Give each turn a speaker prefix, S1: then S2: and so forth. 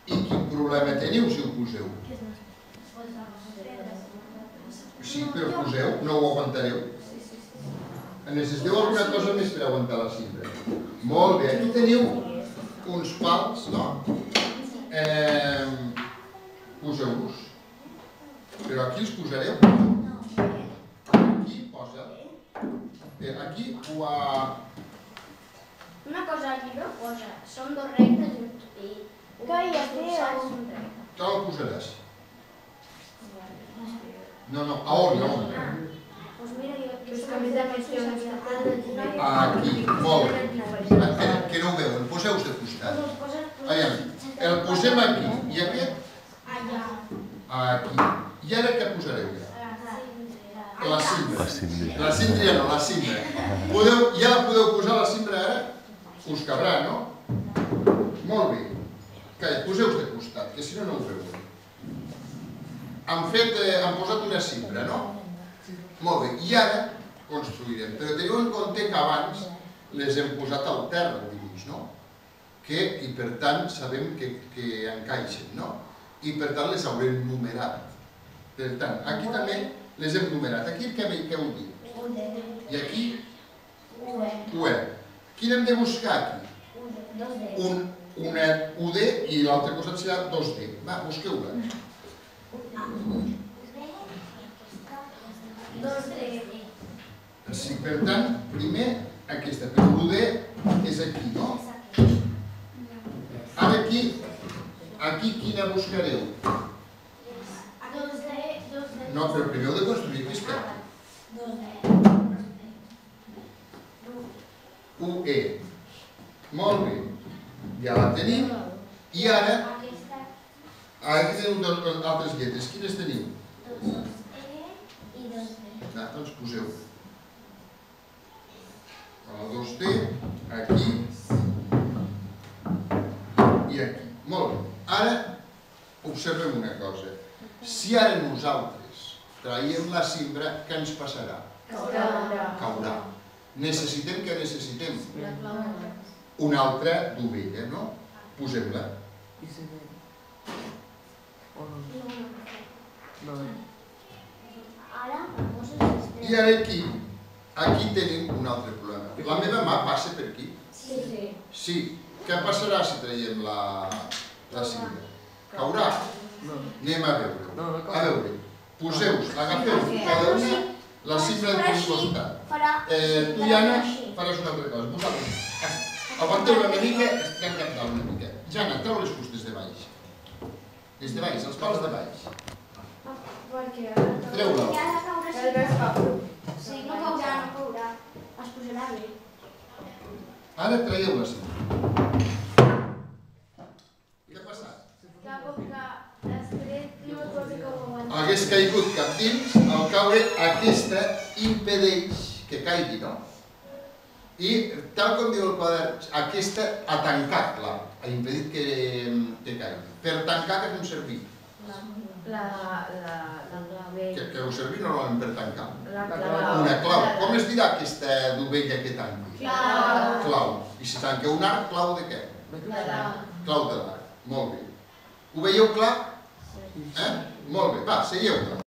S1: I quin problema teniu si ho poseu? Sí, però poseu, no ho aguantareu. Necessiteu alguna cosa més per aguantar la cimbra. Molt bé, aquí teniu uns pals, no? Poseu-los. Però aquí els posareu. Aquí posa. Aquí ho ha...
S2: Una cosa al llibre posa, són dos rectes i un sol un recte.
S1: Que el posaràs? No, a on, a on?
S2: Doncs mira, jo...
S1: Aquí, molt bé. Que no ho veuen, poseu-vos de costat. El posem aquí, i aquest? Aquí. I ara què posareu ja? La cimbra. La cimbra no, la cimbra. Ja la podeu posar la cimbra ara? Us cabrà, no? Molt bé. Poseu-vos de costat, que si no, no ho veuen. Han posat una cimbra, no? Molt bé. I ara construirem. Però teniu en compte que abans les hem posat al terra, el dibuix, no? I per tant sabem que encaixen, no? I per tant les haurem numerat. Per tant, aquí també les hem numerat. Aquí què heu dit? I aquí? UE. Quin hem de buscar aquí? Una UD i l'altre costat serà 2D. Va, busqueu-la.
S2: 2D.
S1: Sí, per tant, primer aquesta, però l'UD és aquí, no? Ara aquí quina buscareu?
S2: 2D.
S1: No, però primer heu de construir aquesta.
S2: 2D.
S1: UE. Molt bé. Ja la tenim. I ara, aquí teniu altres lletres. Quines teniu?
S2: 2E i 2D.
S1: Doncs poseu. La 2D, aquí i aquí. Molt bé. Ara, observem una cosa. Si ara nosaltres traiem la cimbra, què ens passarà? Caurà. Necessitem què necessitem? Una altra dovella, no? Posem-la. I ara aquí tenim un altre problema. La meva mà passa per aquí? Sí. Què passarà si traiem la cimbra? Caurà? Anem a veure-ho. A veure, poseu-vos, agafeu cada una la cimbra d'un costat. Tu, Jana, faràs una altra cosa. Vosaltres, aguanteu-la una mica, estirem cap dalt una mica. Jana, treu les fustes de baix. Les de baix, els pals de baix. Treu-la.
S2: Sí, no caurà. Es posarà bé.
S1: Ara traieu la cimbra. Què ha passat? Hagués caigut cap dins, al caure aquesta impedeix que caigui, no? I, tal com diu el quadern, aquesta ha tancat l'arc, ha impedit que caigui. Per tancar, què fem servir? Que heu servit normalment per tancar? Una clau. Com es dirà aquesta dovella que tanqui? Clau. I si tanqueu un arc, clau de què? Clau de l'arc. Molt bé. Ho veieu clar? Molt bé, va, seieu.